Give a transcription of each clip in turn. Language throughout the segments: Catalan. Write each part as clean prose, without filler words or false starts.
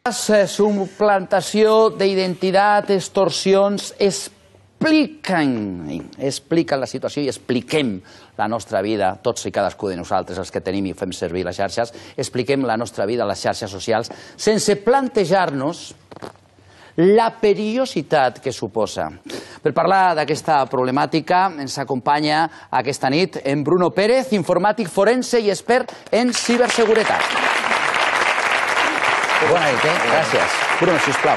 Suplantació d'identitat, extorsions, expliquen la situació i expliquem la nostra vida, tots i cadascú de nosaltres, els que tenim i fem servir les xarxes, expliquem la nostra vida a les xarxes socials sense plantejar-nos la perillositat que suposa. Per parlar d'aquesta problemàtica ens acompanya aquesta nit en Bruno Pérez, informàtic forense i expert en ciberseguretat. Bona nit, gràcies. Bruno, sisplau.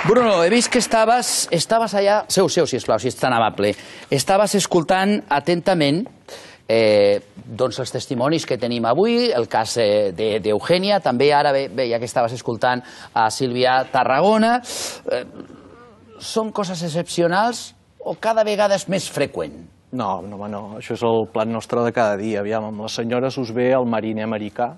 Bruno, he vist que estaves allà... Seu, sisplau, si ets tan amable. Estaves escoltant atentament doncs els testimonis que tenim avui, el cas d'Eugènia, també ara veia que estaves escoltant a Sílvia Tarragona. Són coses excepcionals o cada vegada és més freqüent? No, això és el plat nostre de cada dia. Aviam, amb les senyores us ve el mariner americà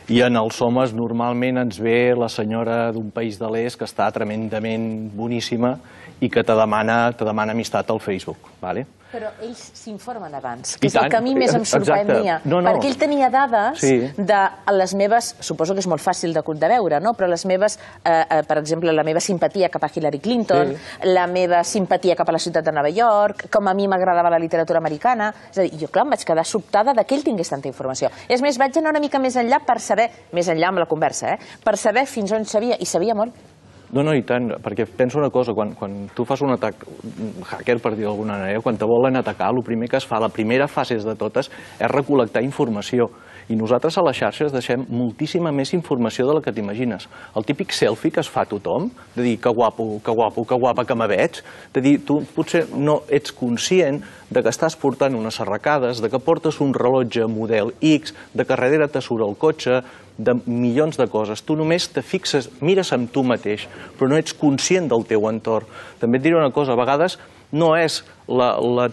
i en els homes normalment ens ve la senyora d'un país de l'est que està tremendament boníssima i que te demana amistat al Facebook, ¿vale? Però ells s'informen abans, que és el que a mi més em sorprenia, perquè ell tenia dades de les meves, suposo que és molt fàcil de veure, però les meves, per exemple, la meva simpatia cap a Hillary Clinton, la meva simpatia cap a la ciutat de Nova York, com a mi m'agradava la literatura americana, és a dir, jo clar, em vaig quedar sobtada que ell tingués tanta informació. És més, vaig anar una mica més enllà per saber, més enllà amb la conversa, per saber fins on sabia, i sabia molt. No, i tant, perquè penso una cosa, quan tu fas un atac hacker, per dir d'alguna manera, quan te volen atacar, el primer que es fa, la primera fase de totes, és recol·lectar informació. I nosaltres a les xarxes deixem moltíssima més informació de la que t'imagines. El típic selfie que es fa tothom, de dir que guapo, que guapa que me veig, de dir, tu potser no ets conscient de que estàs portant unes arracades, de que portes un rellotge model X, de que darrere te surt el cotxe, de milions de coses. Tu només te fixes, mires amb tu mateix, però no ets conscient del teu entorn. També et diré una cosa, a vegades no és la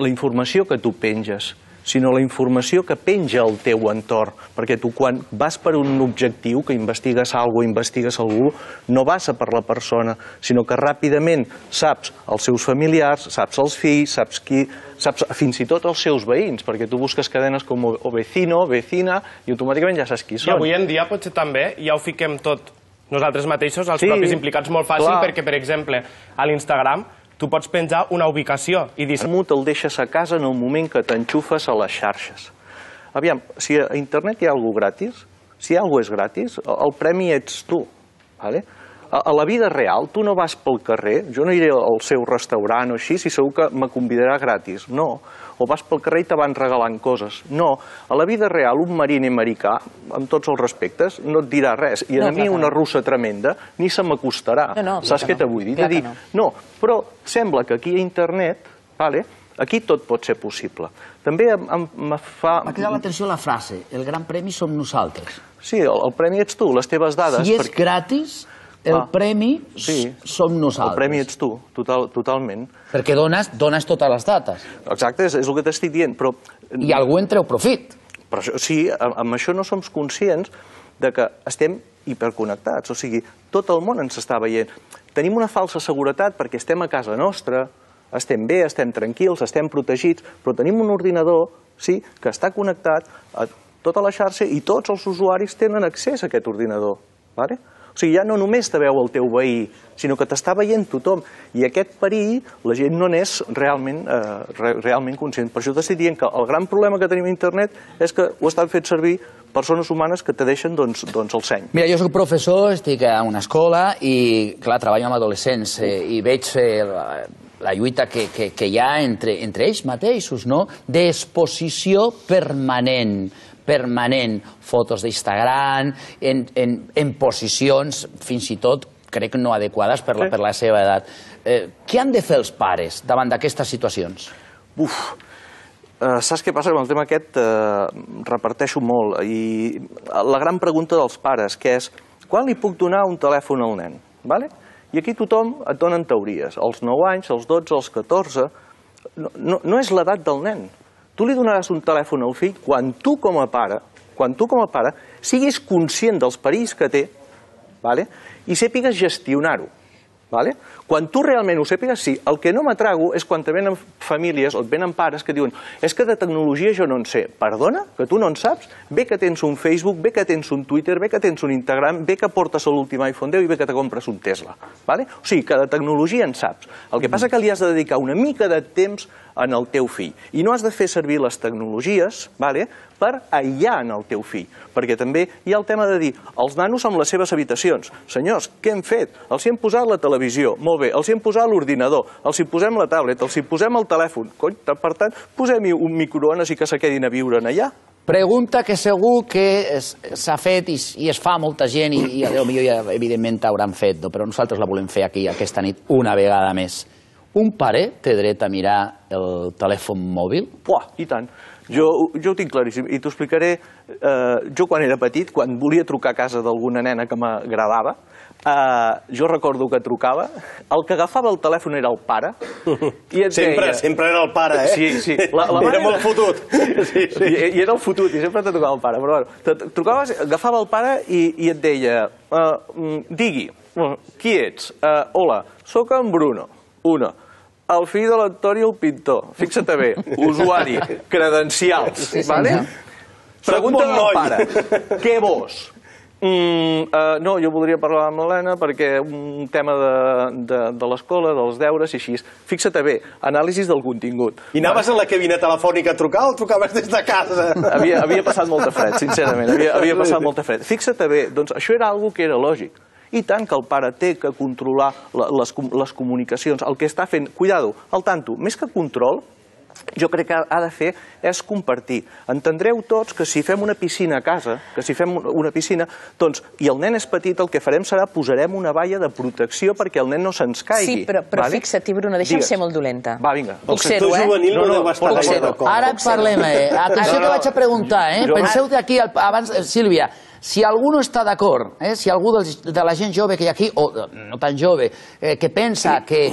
informació que tu penges, sinó la informació que penja al teu entorn. Perquè tu quan vas per un objectiu, que investigues alguna cosa, investigues algú, no vas a per la persona, sinó que ràpidament saps els seus familiars, saps els fills, saps fins i tot els seus veïns, perquè tu busques cadenes com o vecino, vecina, i automàticament ja saps qui són. I avui en dia potser també ja ho fiquem tot nosaltres mateixos, els propis implicats, molt fàcil, perquè, per exemple, a l'Instagram tu pots penjar una ubicació i dir... El deixes a casa en el moment que t'enxufes a les xarxes. Aviam, si a internet hi ha alguna cosa gratis, si alguna cosa és gratis, el premi ets tu. A la vida real, tu no vas pel carrer, jo no iré al seu restaurant o així, si segur que me convidarà gratis. No. O vas pel carrer i te van regalant coses. No. A la vida real, un mariner americà, amb tots els respectes, no et dirà res. I a mi una russa tremenda ni se m'acostarà. Saps què te vull dir? No, però sembla que aquí a internet, aquí tot pot ser possible. També em fa... M'ha cridat l'atenció la frase, el gran premi som nosaltres. Sí, el premi ets tu, les teves dades... Si és gratis... El premi som nosaltres. El premi ets tu, totalment. Perquè dones totes les dates. Exacte, és el que t'estic dient, però... I algú en treu profit. Sí, amb això no som conscients que estem hiperconnectats, o sigui, tot el món ens està veient. Tenim una falsa seguretat perquè estem a casa nostra, estem bé, estem tranquils, estem protegits, però tenim un ordinador que està connectat a tota la xarxa i tots els usuaris tenen accés a aquest ordinador. O sigui, ja no només te veu el teu veí, sinó que t'està veient tothom. I aquest perill la gent no n'és realment conscient. Per això t'estic dient que el gran problema que tenim a internet és que ho estan fent servir persones humanes que te deixen el seny. Mira, jo soc professor, estic a una escola i, clar, treballo amb adolescents i veig la lluita que hi ha entre ells mateixos, d'exposició permanent, fotos d'Instagram, en posicions fins i tot, crec, no adequades per la seva edat. Què han de fer els pares davant d'aquestes situacions? Saps què passa? Amb el tema aquest reparteixo molt. I la gran pregunta dels pares, que és, quan li puc donar un telèfon al nen? I aquí tothom et donen teories. Als 9 anys, als 12, als 14... No és l'edat del nen. Tu li donaràs un telèfon al fill quan tu com a pare siguis conscient dels perills que té i sàpigues gestionar-ho. Quan tu realment ho sàpigues, sí. El que no m'atrago és quan te venen famílies o et venen pares que diuen és que de tecnologia jo no en sé. Perdona? Que tu no en saps? Bé que tens un Facebook, bé que tens un Twitter, bé que tens un Instagram, bé que portes l'últim iPhone 10 i bé que te compres un Tesla. O sigui, que de tecnologia en saps. El que passa que li has de dedicar una mica de temps en el teu fill. I no has de fer servir les tecnologies per aïllar en el teu fill. Perquè també hi ha el tema de dir els nanos amb les seves habitacions. Senyors, què hem fet? Els hi hem posat la televisió, molt bé, els hi hem posat l'ordinador, els hi posem la tablet, els hi posem el telèfon. Cony, per tant, posem-hi un microones i que se quedin a viure allà. Pregunta que segur que s'ha fet i es fa molta gent i potser ja evidentment hauran fet, però nosaltres la volem fer aquí aquesta nit una vegada més. Un pare té dret a mirar el telèfon mòbil? I tant. Jo ho tinc claríssim i t'ho explicaré. Jo quan era petit, quan volia trucar a casa d'alguna nena que m'agradava, jo recordo que trucava, el que agafava el telèfon era el pare. Sempre era el pare, eh? Sí. Era molt fotut. I era el fotut, i sempre te tocava el pare. Però bueno, trucaves, agafava el pare i et deia, digui, qui ets? Hola, sóc en Bruno. El fill de l'Antoni el pintor. Fixa't bé, usuari, credencials. Pregunta al pare, què vols? No, jo voldria parlar amb l'Helena perquè un tema de l'escola, dels deures i així. Fixa't bé, anàlisis del contingut. I anaves a la cabina telefònica a trucar o trucaves des de casa? Havia passat molta fred, sincerament. Havia passat molta fred. Fixa't bé, doncs això era una cosa que era lògic. I tant que el pare té que controlar les comunicacions. El que està fent, cuidado, al tanto, més que control, jo crec que ha de fer és compartir. Entendreu tots que si fem una piscina a casa, doncs, i el nen és petit, el que farem serà posarem una valla de protecció perquè el nen no se'ns caigui. Sí, però fixa't, Bruno, deixa'm ser molt dolenta. Va, vinga. El sector juvenil no deu estar d'acord. Ara parlem, atenció que vaig a preguntar, penseu aquí abans, Sílvia, si algú no està d'acord, si algú de la gent jove que hi ha aquí, o no tan jove, que pensa que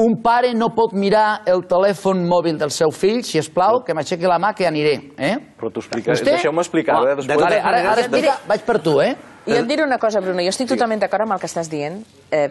un pare no pot mirar el telèfon mòbil del seu fill, si us plau, que m'aixequi la mà que aniré. Però t'ho explicaré, deixeu-me explicar. Ara vaig per tu, Jo et diré una cosa, Bruno, jo estic totalment d'acord amb el que estàs dient.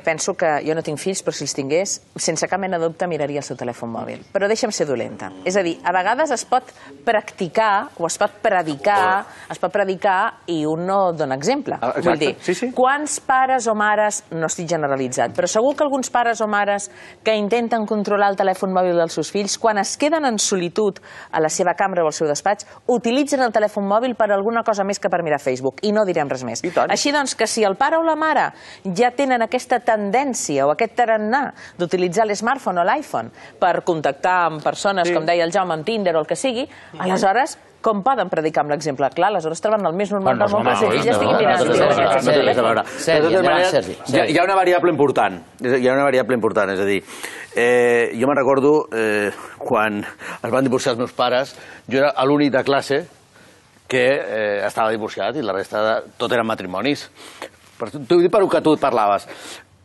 Penso que jo no tinc fills, però si els tingués, sense cap mena de dubte miraria el seu telèfon mòbil. Però deixa'm ser dolenta. És a dir, a vegades es pot practicar o es pot predicar i un no dona exemple. Vull dir, quants pares o mares, no estic generalitzat, però segur que alguns pares o mares que intenten controlar el telèfon mòbil dels seus fills, quan es queden en solitud a la seva cambra o al seu despatx, utilitzen el telèfon mòbil per alguna cosa més que per mirar Facebook. I no direm res més. Així doncs, que si el pare o la mare ja tenen aquesta tendència o aquest tarannà d'utilitzar l'smartphone o l'iPhone per contactar amb persones, com deia el Jaume, amb Tinder o el que sigui, aleshores, com poden predicar amb l'exemple? Clar, aleshores troben el més normal del món que els seus fills estiguin mirant. Hi ha una variable important, és a dir, jo me'n recordo quan es van divorciar els meus pares, jo era l'únic de classe que estava divorciat i la resta tot eren matrimonis. T'ho dic per que tu parlaves.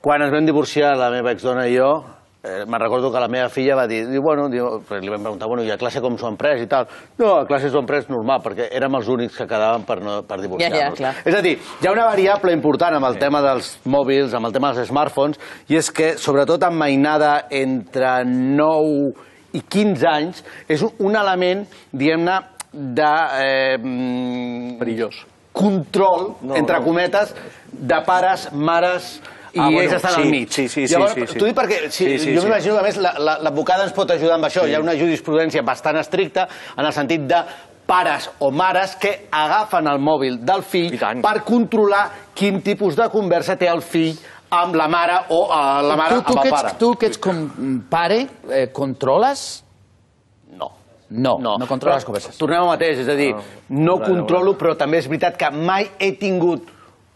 Quan ens vam divorciar la meva exdona i jo, me'n recordo que la meva filla va dir, li vam preguntar, i a classe com s'ho han pres i tal. No, a classe s'ho han pres normal, perquè érem els únics que quedaven per divorciar-nos. És a dir, hi ha una variable important amb el tema dels mòbils, amb el tema dels smartphones, i és que, sobretot amb mainada entre 9 i 15 anys, és un element, diguem-ne, de perillós control, entre cometes, de pares, mares i ells estan al mig. T'ho dic perquè jo m'imagino que a més l'advocada ens pot ajudar amb això. Hi ha una jurisprudència bastant estricta en el sentit de pares o mares que agafen el mòbil del fill per controlar quin tipus de conversa té el fill amb la mare o la mare amb el pare. Tu que ets com pare, controles? No controla les converses. Tornem al mateix, és a dir, no controlo, però també és veritat que mai he tingut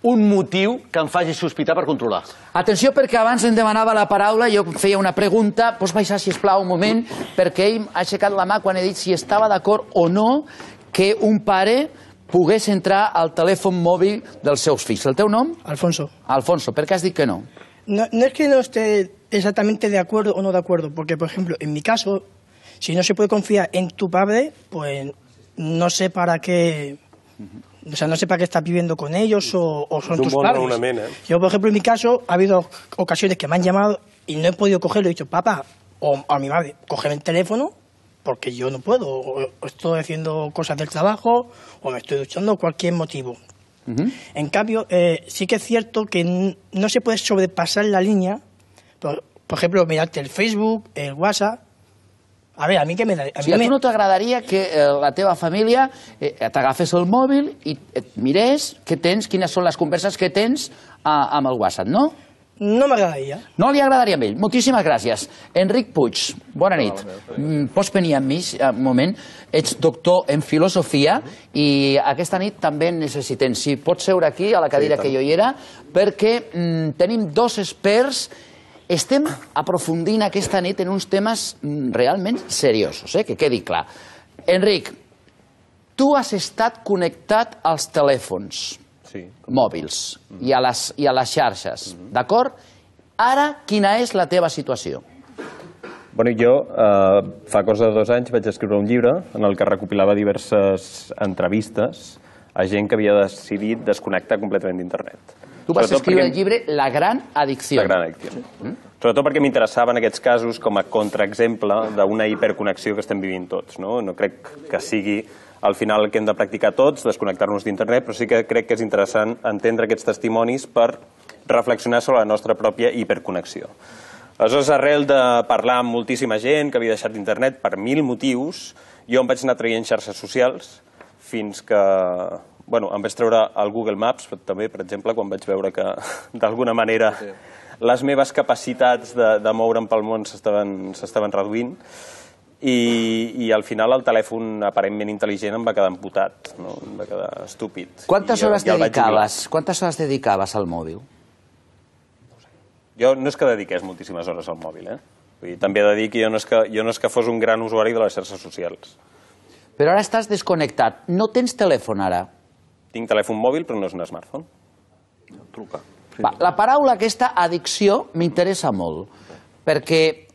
un motiu que em faci sospitar per controlar. Atenció, perquè abans em demanava la paraula, jo feia una pregunta, pots baixar, sisplau, un moment, perquè ell ha aixecat la mà quan he dit si estava d'acord o no que un pare pogués entrar al telèfon mòbil dels seus fills. El teu nom? Alfonso. Alfonso, ¿per qué has dit que no? No es que no esté exactamente de acuerdo o no de acuerdo, porque, por ejemplo, en mi caso, si no se puede confiar en tu padre, pues no sé para qué O sea, no sé para qué estás viviendo con ellos o son tus padres. ¿eh? Yo, por ejemplo, en mi caso, ha habido ocasiones que me han llamado y no he podido cogerlo. He dicho, papá, o a mi madre, cógeme el teléfono porque yo no puedo. O estoy haciendo cosas del trabajo o me estoy duchando, cualquier motivo. En cambio, sí que es cierto que no se puede sobrepasar la línea. Por ejemplo, mirarte el Facebook, el WhatsApp. A ver, a mi què m'he de... O sigui, a tu no t'agradaria que la teva família t'agafés el mòbil i et mirés què tens, quines són les converses que tens amb el WhatsApp, no? No m'agradaria. No li agradaria a ell. Moltíssimes gràcies. Enric Puig, bona nit. Pots venir amb mi un moment? Ets doctor en filosofia i aquesta nit també en necessitem. Si pots seure aquí, a la cadira que jo hi era, perquè tenim dos experts. Estem aprofundint aquesta nit en uns temes realment seriosos, que quedi clar. Enric, tu has estat connectat als telèfons mòbils i a les xarxes, d'acord? Ara, quina és la teva situació? Bueno, jo fa cosa de 2 anys vaig escriure un llibre en el que recopilava diverses entrevistes a gent que havia decidit desconnectar completament d'internet. Tu vas escriure el llibre La gran addicció. La gran addicció. Sobretot perquè m'interessava en aquests casos com a contraexemple d'una hiperconnexió que estem vivint tots. No crec que sigui al final el que hem de practicar tots, desconnectar-nos d'internet, però sí que crec que és interessant entendre aquests testimonis per reflexionar sobre la nostra pròpia hiperconnexió. Aleshores, arrel de parlar amb moltíssima gent que havia deixat d'internet per 1000 motius, jo em vaig anar traient xarxes socials fins que em vaig treure el Google Maps, també, per exemple, quan vaig veure que, d'alguna manera, les meves capacitats de moure'm pel món s'estaven reduint i al final el telèfon aparentment intel·ligent em va quedar emputat, em va quedar estúpid. Quantes hores dedicaves al mòbil? Jo no és que dediqués moltíssimes hores al mòbil, també he de dir que jo no és que fos un gran usuari de les xarxes socials. Però ara estàs desconnectat. No tens telèfon ara? Tinc telèfon mòbil, però no és un smartphone. Truca. La paraula aquesta, addicció, m'interessa molt, perquè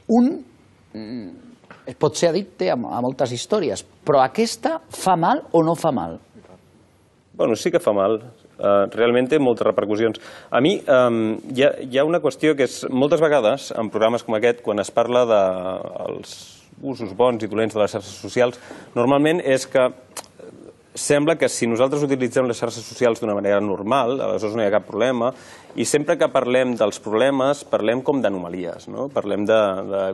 pot ser addicte a moltes històries, però aquesta fa mal o no fa mal? Bueno, sí que fa mal. Realment té moltes repercussions. A mi hi ha una qüestió que és, moltes vegades, en programes com aquest, quan es parla dels usos bons i dolents de les xarxes socials, normalment és que sembla que si nosaltres utilitzem les xarxes socials d'una manera normal, aleshores no hi ha cap problema, i sempre que parlem dels problemes, parlem com d'anomalies, no? Parlem de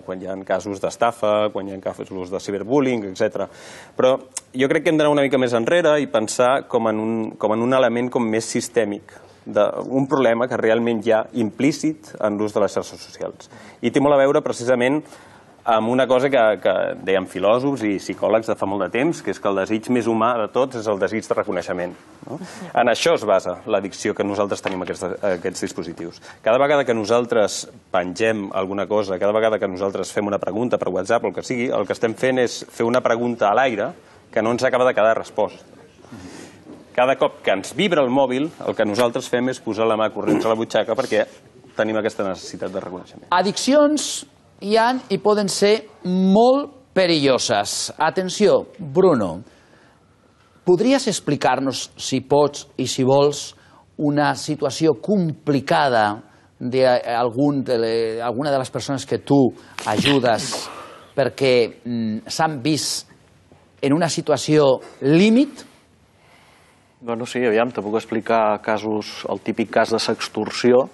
quan hi ha casos d'estafa, quan hi ha casos de ciberbullying, etc. Però jo crec que hem d'anar una mica més enrere i pensar com en un element com més sistèmic, d'un problema que realment hi ha implícit en l'ús de les xarxes socials. I té molt a veure precisament amb una cosa que deien filòsofs i psicòlegs de fa molt de temps, que és que el desig més humà de tots és el desig de reconeixement. En això es basa l'addicció que nosaltres tenim a aquests dispositius. Cada vegada que nosaltres pengem alguna cosa, cada vegada que nosaltres fem una pregunta per WhatsApp o el que sigui, el que estem fent és fer una pregunta a l'aire que no ens acaba de quedar resposta. Cada cop que ens vibra el mòbil, el que nosaltres fem és posar la mà corrents a la butxaca perquè tenim aquesta necessitat de reconeixement. Addiccions hi ha i poden ser molt perilloses. Atenció, Bruno, podries explicar-nos, si pots i si vols, una situació complicada d'alguna de les persones que tu ajudes perquè s'han vist en una situació límit? Bueno, sí, aviam, te puc explicar casos, el típic cas de sextorsió,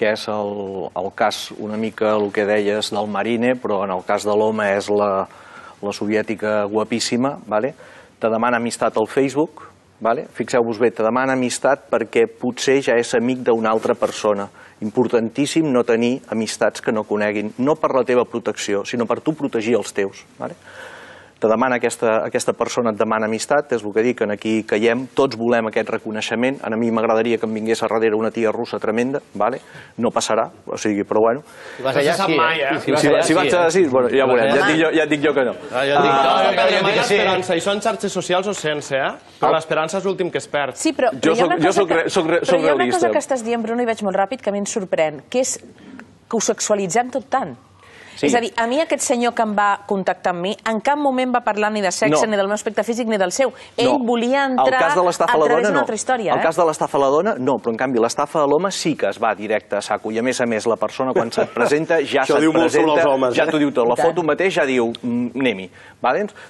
que és el cas una mica el que deies del marine, però en el cas de l'home és la soviètica guapíssima, te demana amistat al Facebook, fixeu-vos bé, te demana amistat perquè potser ja és amic d'una altra persona. Importantíssim no tenir amistats que no coneguin, no per la teva protecció, sinó per tu protegir els teus. Te demana aquesta persona, et demana amistat, és el que dic, aquí caiem, tots volem aquest reconeixement, a mi m'agradaria que em vingués a darrere una tia russa tremenda, no passarà, o sigui, però bueno. No se sap mai, Si vaig a dir, ja veurem, ja et dic jo que no. L'esperança, i són xarxes socials o sense, però l'esperança és l'últim que es perd. Sí, però hi ha una cosa que estàs dient, Bruno, i veig molt ràpid, que a mi em sorprèn, que és que ho sexualitzem tot tant. És a dir, a mi aquest senyor que em va contactar amb mi en cap moment va parlar ni de sexe, ni del meu aspecte físic, ni del seu. Ell volia entrar a través d'una altra història. El cas de l'estafa a la dona, no, però en canvi l'estafa a l'home sí que es va directe a saco. I a més, la persona quan se't presenta ja se't presenta, ja t'ho diu tot. La foto mateix ja diu, anem-hi.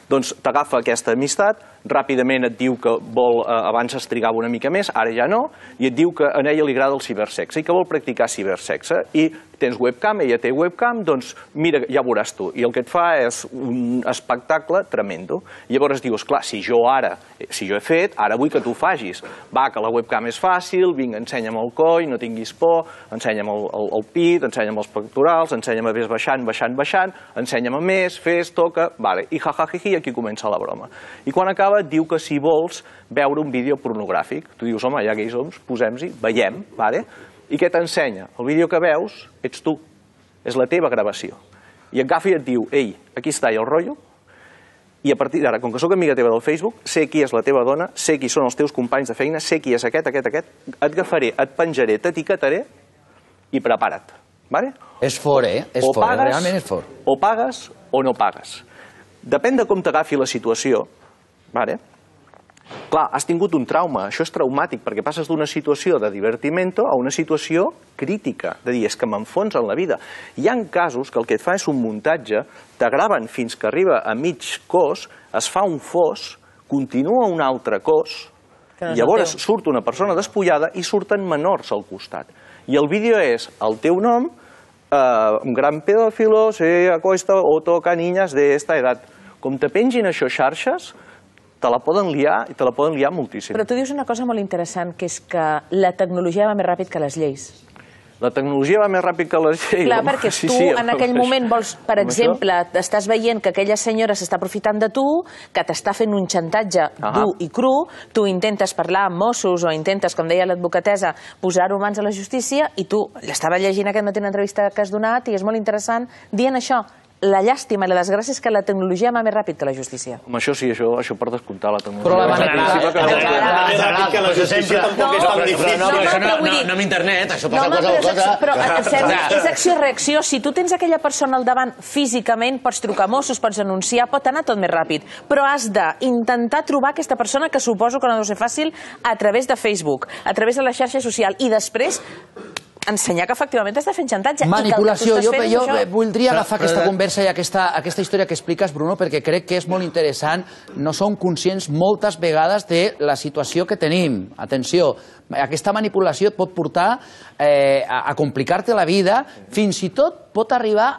Doncs t'agafa aquesta amistat, ràpidament et diu que vol, abans es trigava una mica més, ara ja no, i et diu que a ella li agrada el cibersexe i que vol practicar cibersexe. I tens webcam, ella té webcam, doncs mira, ja veuràs tu. I el que et fa és un espectacle tremendo. Llavors dius, clar, si jo he fet, ara vull que tu facis. Va, que la webcam és fàcil, vinga, ensenya'm el coll, no tinguis por, ensenya'm el pit, ensenya'm els pectorals, ensenya'm a ves baixant, ensenya'm més, fes, toca, vale. I jajajiji, aquí comença la broma. I quan acaba et diu que si vols veure un vídeo pornogràfic, tu dius, home, ja que hi som, posem-hi, veiem, vale? I què t'ensenya? El vídeo que veus ets tu, és la teva gravació. I et agafa i et diu, ei, aquí està el rotllo, i a partir d'ara, com que sóc amiga teva del Facebook, sé qui és la teva dona, sé qui són els teus companys de feina, sé qui és aquest, et agafaré, et penjaré, t'etiquetaré i prepara't. És fort, És fort, realment és fort. O pagues o no pagues. Depèn de com t'agafi la situació, clar, has tingut un trauma, això és traumàtic, perquè passes d'una situació de divertimento a una situació crítica, de dir, és que m'enfonsa en la vida. Hi ha casos que el que et fa és un muntatge, t'agraven fins que arriba a mig cos, es fa un fos, continua un altre cos, llavors surt una persona despullada i surten menors al costat. I el vídeo és el teu nom, un gran pedòfilo se acuesta o toca niñas de esta edat. Com te pengin això xarxes, te la poden liar i te la poden liar moltíssim. Però tu dius una cosa molt interessant, que és que la tecnologia va més ràpid que les lleis. La tecnologia va més ràpid que les lleis. Clar, perquè tu en aquell moment vols, per exemple, estàs veient que aquella senyora s'està aprofitant de tu, que t'està fent un xantatge dur i cru, tu intentes parlar amb Mossos o intentes, com deia l'advocatessa, posar-ho mans a la justícia i tu l'estava llegint aquest matí en l'entrevista que has donat i és molt interessant dient això. La llàstima i la desgràcia és que la tecnologia va més ràpid que la justícia. Home, això sí, això per descomptar la tecnologia. Però la més ràpid que la justícia tampoc és tan difícil. No amb internet, això passa cosa o cosa. Però, és acció-reacció. Si tu tens aquella persona al davant físicament, pots trucar a Mossos, pots denunciar, pot anar tot més ràpid. Però has d'intentar trobar aquesta persona, que suposo que no deu ser fàcil, a través de Facebook, a través de la xarxa social, i després ensenyar que efectivament està fent xantatge. Manipulació. Jo voldria agafar aquesta conversa i aquesta història que expliques, Bruno, perquè crec que és molt interessant. No som conscients moltes vegades de la situació que tenim. Atenció, aquesta manipulació et pot portar a complicar-te la vida, fins i tot pot arribar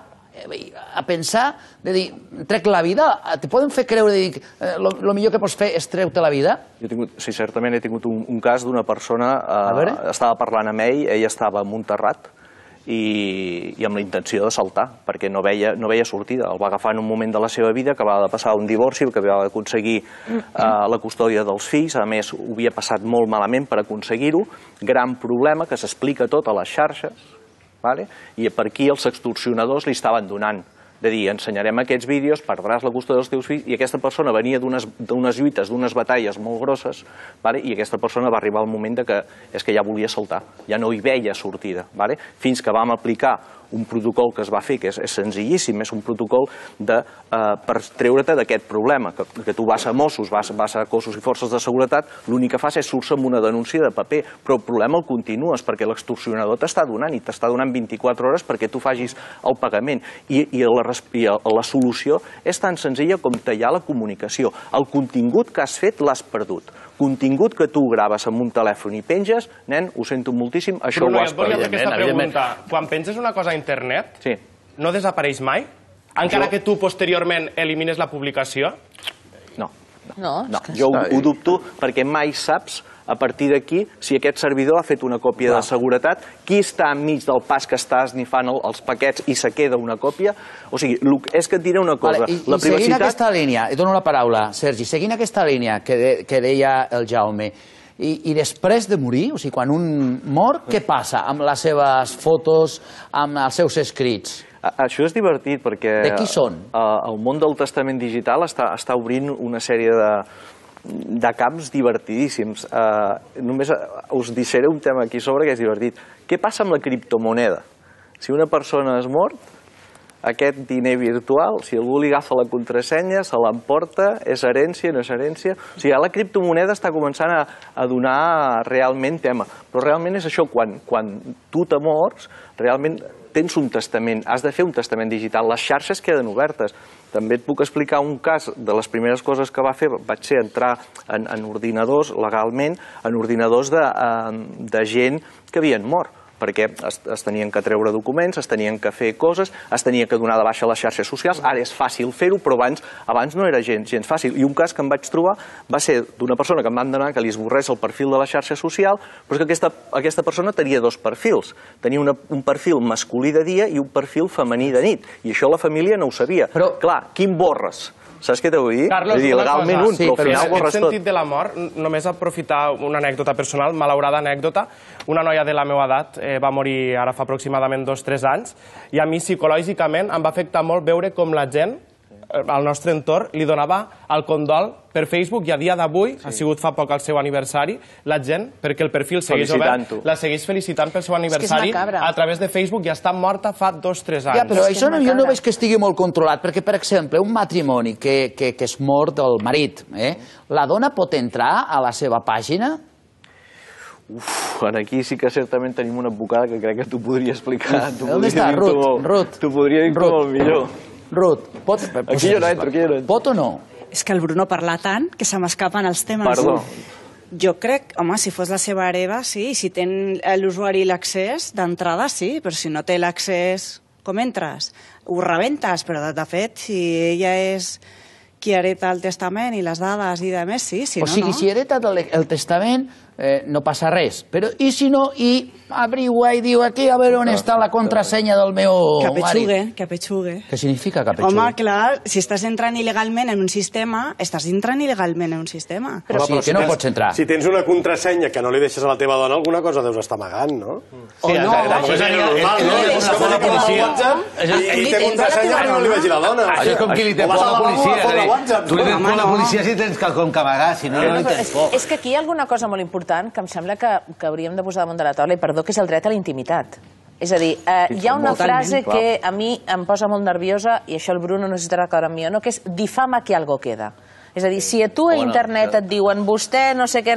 a pensar, de dir, trec la vida, te poden fer creure, de dir, el millor que pots fer és treure-te la vida? Sí, certament he tingut un cas d'una persona, estava parlant amb ell estava a Montserrat i amb la intenció de saltar, perquè no veia sortida. El va agafar en un moment de la seva vida, acabava de passar un divorci, que havia d'aconseguir la custòdia dels fills, a més ho havia passat molt malament per aconseguir-ho, gran problema que s'explica tot a les xarxes, i per aquí els extorsionadors li estaven donant, de dir, ensenyarem aquests vídeos, perdràs la custòdia dels teus fills, i aquesta persona venia d'unes lluites, d'unes batalles molt grosses, i aquesta persona va arribar al moment que ja volia saltar, ja no hi veia sortida, fins que vam aplicar un protocol que es va fer, que és senzillíssim, és un protocol per treure't d'aquest problema, que tu vas a Mossos, vas a cossos i forces de seguretat, l'únic que fas és surt amb una denúncia de paper, però el problema el continues, perquè l'extorsionador t'està donant, i t'està donant 24 hores perquè tu facis el pagament, i la solució és tan senzilla com tallar la comunicació. El contingut que has fet l'has perdut. Contingut que tu graves amb un telèfon i penges, nen, ho sento moltíssim, això ho has perdut. Aquesta pregunta, quan penses una cosa a internet, no desapareix mai? Encara que tu posteriorment elimines la publicació? No. Jo ho dubto perquè mai saps a partir d'aquí si aquest servidor ha fet una còpia de seguretat, qui està enmig del pas que està esnifant els paquets i se queda una còpia. O sigui, és que et diré una cosa. I seguint aquesta línia, et dono la paraula, Sergi, seguint aquesta línia que deia el Jaume, i després de morir, o sigui, quan un mor, què passa amb les seves fotos, amb els seus escrits? Això és divertit perquè de qui són? El món del testament digital està obrint una sèrie de camps divertidíssims. Només us deixaré un tema aquí sobre que és divertit. Què passa amb la criptomoneda? Si una persona és mort, aquest diner virtual, si algú li agafa la contrasenya, se l'emporta, és herència, no és herència... O sigui, la criptomoneda està començant a donar realment tema. Però realment és això, quan tu te mors, realment tens un testament, has de fer un testament digital, les xarxes queden obertes. També et puc explicar un cas de les primeres coses que va fer, vaig ser entrar en ordinadors, legalment, en ordinadors de gent que havien mort, perquè es tenien que treure documents, es tenien que fer coses, es tenia que donar de baixa a les xarxes socials. Ara és fàcil fer-ho, però abans no era gens fàcil. I un cas que em vaig trobar va ser d'una persona que em van demanar que li esborrés el perfil de la xarxa social, però és que aquesta persona tenia dos perfils. Tenia un perfil masculí de dia i un perfil femení de nit. I això la família no ho sabia. Però, clar, quin borres? Saps què t'ho vull dir? Carlos, legalment un, però al final borres tot. En aquest sentit de la mort, només aprofitar una anècdota personal, malaurada anècdota. Una noia de la meva edat va morir ara fa aproximadament 2-3 anys i a mi psicològicament em va afectar molt veure com la gent al nostre entorn li donava el condol per Facebook i a dia d'avui, ha sigut fa poc el seu aniversari, la gent, perquè el perfil segueix obert, la segueix felicitant pel seu aniversari a través de Facebook i està morta fa 2-3 anys. Ja, però això jo no veig que estigui molt controlat, perquè, per exemple, un matrimoni que es mor del marit, la dona pot entrar a la seva pàgina? Aquí sí que certament tenim una advocada que crec que t'ho podria explicar. On està, Ruth? T'ho podria dir molt millor. Ruth, aquí jo no entro. Pot o no? És que el Bruno parla tant que se m'escapen els temes. Perdó. Jo crec, home, si fos la seva hereva, sí. Si té l'usuari l'accés, d'entrada sí, però si no té l'accés, com entres? Ho rebentes, però de fet, si ella és qui hereta el testament i les dades i de més, sí, si no, no. O sigui, si hereta el testament, no passa res. Però, i si no, i abrigua i diu aquí a veure on està la contrasenya del meu marit. Que apetxugue. Què significa que apetxugue? Home, clar, si estàs entrant il·legalment en un sistema, estàs entrant il·legalment en un sistema. Però sí, que no pots entrar. Si tens una contrasenya que no li deixes a la teva dona, alguna cosa deus estar amagant, no? O no. I té contrasenya que no li vegi la dona. Això és com qui li té por a la policia. Tu li tens por a la policia si tens quelcom que amagar, si no, no li tens por. És que aquí hi ha alguna cosa molt important que em sembla que hauríem de posar damunt de la taula, i perdó, que és el dret a la intimitat. És a dir, hi ha una frase que a mi em posa molt nerviosa, i això el Bruno no sé si estarà d'acord amb mi o no, que és difama que algo queda. És a dir, si a tu a internet et diuen vostè no sé què,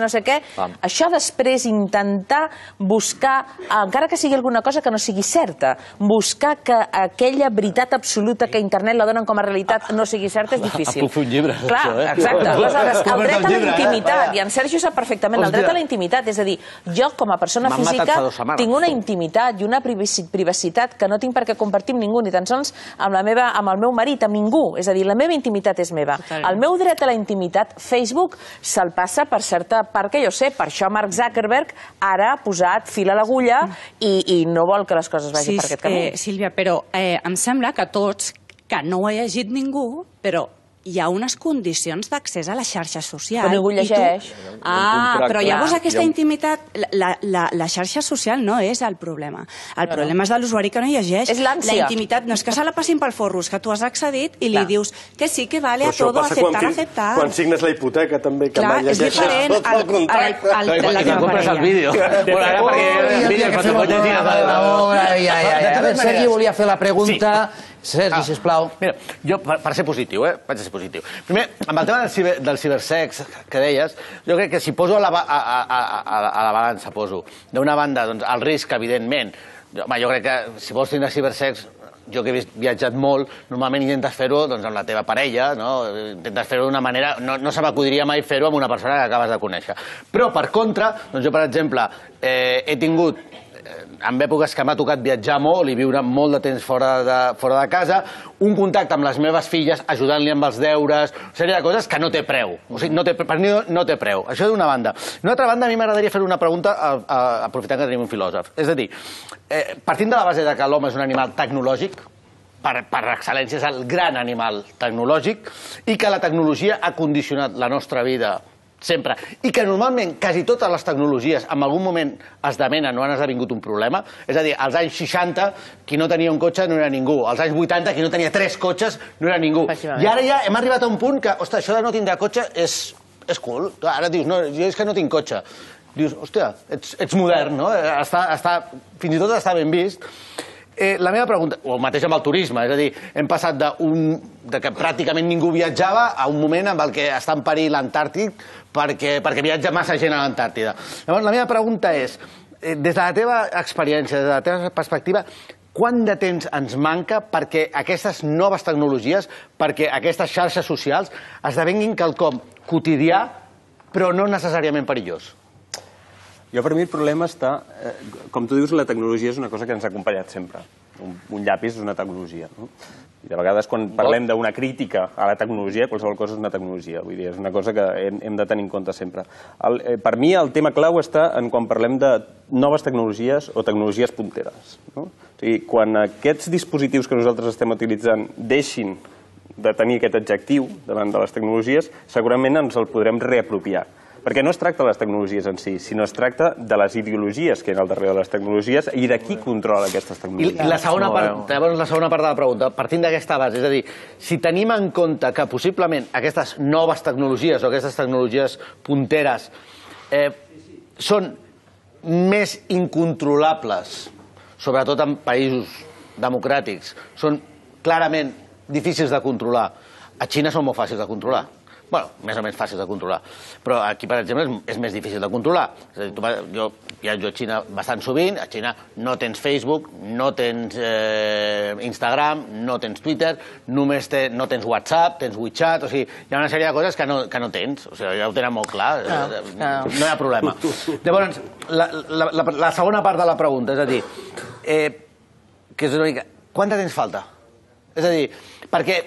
això després intentar buscar, encara que sigui alguna cosa que no sigui certa, buscar que aquella veritat absoluta que internet la donen com a realitat no sigui certa és difícil. Puc fer un llibre, clar, exacte. Aleshores, el dret a la intimitat, i en Sergi ho sap perfectament, el dret a la intimitat, és a dir, jo com a persona física tinc una intimitat i una privacitat que no tinc per què compartir amb ningú, ni tan sols amb el meu marit, amb ningú. És a dir, la meva intimitat és meva. El meu dret a la intimitat, Facebook se'l passa per certa part que jo sé. Per això Mark Zuckerberg ara ha posat fil a l'agulla i no vol que les coses vagin per aquest camí. Sílvia, però em sembla que tots, que no ho ha llegit ningú, però hi ha unes condicions d'accés a la xarxa social. Però ningú llegeix. Però llavors aquesta intimitat, la xarxa social no és el problema. El problema és de l'usuari que no llegeix. És l'ànsia. La intimitat no és que se la passin pel forros, que tu has accedit i li dius que sí, que vale a todo, aceptar. Quan signes la hipoteca també, que mai llegeixes tot el contracte. I que compres el vídeo. A veure, Sergi volia fer la pregunta. Sergi, sisplau. Mira, jo, per ser positiu, vaig a ser positiu. Primer, amb el tema del cibersex que deies, jo crec que si poso a la balança, d'una banda, el risc, evidentment, jo crec que si vols tindre cibersex, jo que he viatjat molt, normalment intentes fer-ho amb la teva parella, intentes fer-ho d'una manera... No se m'acudiria mai fer-ho amb una persona que acabes de conèixer. Però, per contra, jo, per exemple, he tingut en èpoques que m'ha tocat viatjar molt i viure molt de temps fora de casa, un contacte amb les meves filles, ajudant-li amb els deures, una sèrie de coses que no té preu. O sigui, per mi no té preu. Això d'una banda. D'una altra banda, a mi m'agradaria fer una pregunta, aprofitant que tenim un filòsof. És a dir, partint de la base que l'home és un animal tecnològic, per excel·lència és el gran animal tecnològic, i que la tecnologia ha condicionat la nostra vida sempre, i que normalment quasi totes les tecnologies en algun moment esdevenen o han esdevingut un problema. És a dir, als anys 60 qui no tenia un cotxe no era ningú, als anys 80 qui no tenia 3 cotxes no era ningú. I ara ja hem arribat a un punt que, ostres, això de no tindre cotxe és cool. Ara dius, no, jo és que no tinc cotxe. Dius, hòstia, ets modern, no? Fins i tot està ben vist. La meva pregunta, o el mateix amb el turisme, és a dir, hem passat de que pràcticament ningú viatjava a un moment en què està en perill l'Antàrtic perquè viatja massa gent a l'Antàrtida. Llavors, la meva pregunta és, des de la teva experiència, des de la teva perspectiva, quant de temps ens manca perquè aquestes noves tecnologies, perquè aquestes xarxes socials esdevenguin quelcom quotidià, però no necessàriament perillós? Jo, per mi, el problema està... Com tu dius, la tecnologia és una cosa que ens ha acompanyat sempre. Un llapis és una tecnologia. I de vegades, quan parlem d'una crítica a la tecnologia, qualsevol cosa és una tecnologia. Vull dir, és una cosa que hem de tenir en compte sempre. Per mi, el tema clau està en quan parlem de noves tecnologies o tecnologies punteres. O sigui, quan aquests dispositius que nosaltres estem utilitzant deixin de tenir aquest adjectiu davant de les tecnologies, segurament ens el podrem reapropiar. Perquè no es tracta de les tecnologies en si, sinó es tracta de les ideologies que hi ha al darrere de les tecnologies i de qui controla aquestes tecnologies. I la segona part de la pregunta, partint d'aquesta base, és a dir, si tenim en compte que possiblement aquestes noves tecnologies o aquestes tecnologies punteres són més incontrolables, sobretot en països democràtics, són clarament difícils de controlar. A Xina són molt fàcils de controlar. Bueno, més o menys fàcils de controlar. Però aquí, per exemple, és més difícil de controlar. És a dir, jo viatjo a Xina bastant sovint, a Xina no tens Facebook, no tens Instagram, no tens Twitter, només no tens WhatsApp, tens WeChat, o sigui, hi ha una sèrie de coses que no tens, o sigui, ja ho tenen molt clar, no hi ha problema. Llavors, la segona part de la pregunta, és a dir, que és una mica, quant de temps falta? És a dir, perquè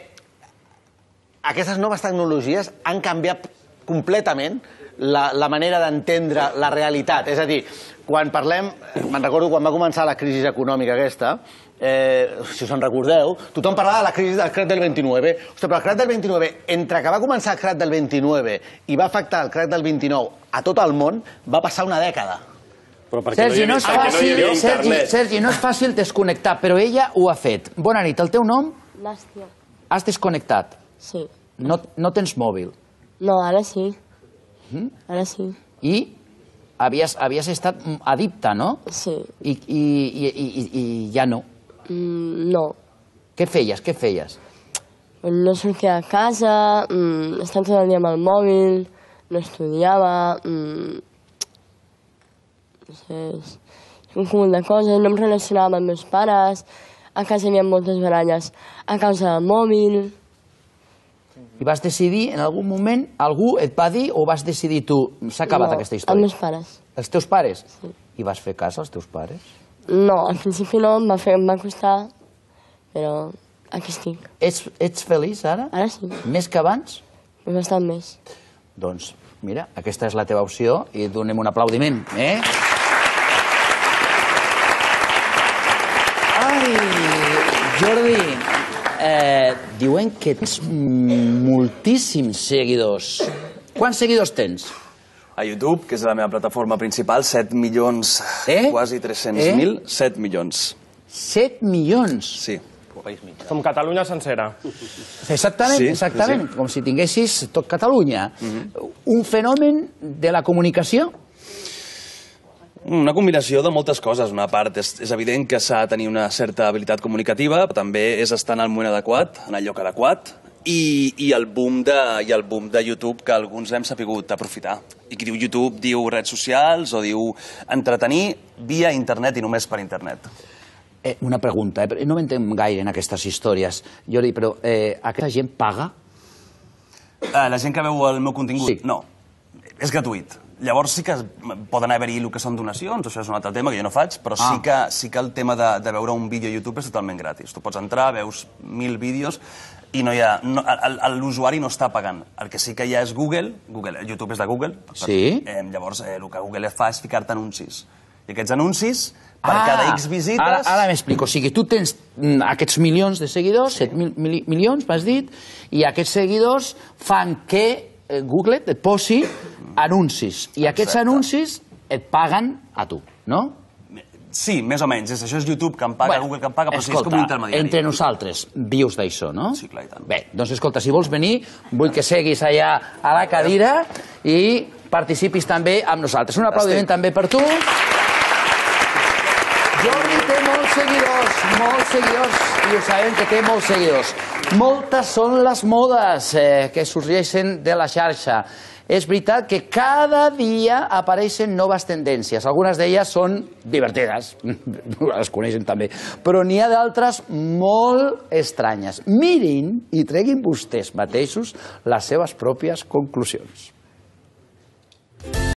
aquestes noves tecnologies han canviat completament la manera d'entendre la realitat. És a dir, quan parlem... Me'n recordo quan va començar la crisi econòmica aquesta, si us en recordeu, tothom parlava de la crisi del crack del 29. Ostres, però el crack del 29, entre que va començar el crack del 29 i va afectar el crack del 29 a tot el món, va passar una dècada. Sergi, no és fàcil desconnectar, però ella ho ha fet. Bona nit, el teu nom? Nàstia. Has desconnectat? Sí. No tens mòbil? No, ara sí. Ara sí. I havies estat addicte, no? Sí. I ja no? No. Què feies? No sortia de casa, estava tot el dia amb el mòbil, no estudiava... No sé, és un cúmul de coses, no em relacionava amb els meus pares, a casa hi havia moltes baralles a causa del mòbil... I vas decidir, en algun moment, algú et va dir o vas decidir tu? S'ha acabat aquesta història. Els meus pares. Els teus pares? Sí. I vas fer cas als teus pares? No, al principi no, em va costar, però aquí estic. Ets feliç ara? Ara sí. Més que abans? Bastant més. Doncs, mira, aquesta és la teva opció i donem un aplaudiment, Ai, Jordi... diuen que tens moltíssims seguidors. Quants seguidors tens? A YouTube, que és la meva plataforma principal, 7 milions, quasi 300.000, 7 milions. 7 milions? Sí. Com Catalunya sencera. Exactament, com si tinguessis tot Catalunya. Un fenomen de la comunicació? Una combinació de moltes coses. Una part és evident que s'ha de tenir una certa habilitat comunicativa, però també és estar en el moment adequat, en el lloc adequat, i el boom de YouTube que alguns l'hem sapigut aprofitar. I qui diu YouTube diu redes socials o diu entretenir via internet i només per internet. Una pregunta, no m'entenc gaire en aquestes històries. Jordi, però aquesta gent paga? La gent que veu el meu contingut? No, és gratuït. Llavors sí que poden haver-hi el que són donacions, això és un altre tema que jo no faig, però sí que el tema de veure un vídeo a YouTube és totalment gratis. Tu pots entrar, veus 1.000 vídeos i l'usuari no està pagant. El que sí que hi ha és Google, YouTube és de Google, llavors el que Google fa és ficar-te anuncis. I aquests anuncis, per cada X visites... Ara m'explico, o sigui, tu tens aquests milions de seguidors, 7 milions, m'has dit, i aquests seguidors fan que Google et posi anuncis, i aquests anuncis et paguen a tu, no? Sí, més o menys. Això és YouTube que em paga, Google que em paga, però sí, és com un intermediari. Entre nosaltres vius d'això, no? Sí, clar, i tant. Bé, doncs escolta, si vols venir, vull que seguis allà a la cadira i participis també amb nosaltres. Un aplaudiment també per tu. Jordi té molts seguidors, i ho sabem que té molts seguidors. Moltes són les modes que sorgeixen de la xarxa. És veritat que cada dia apareixen noves tendències. Algunes d'elles són divertides, les coneixen també, però n'hi ha d'altres molt estranyes. Mirin i treguin vostès mateixos les seves pròpies conclusions.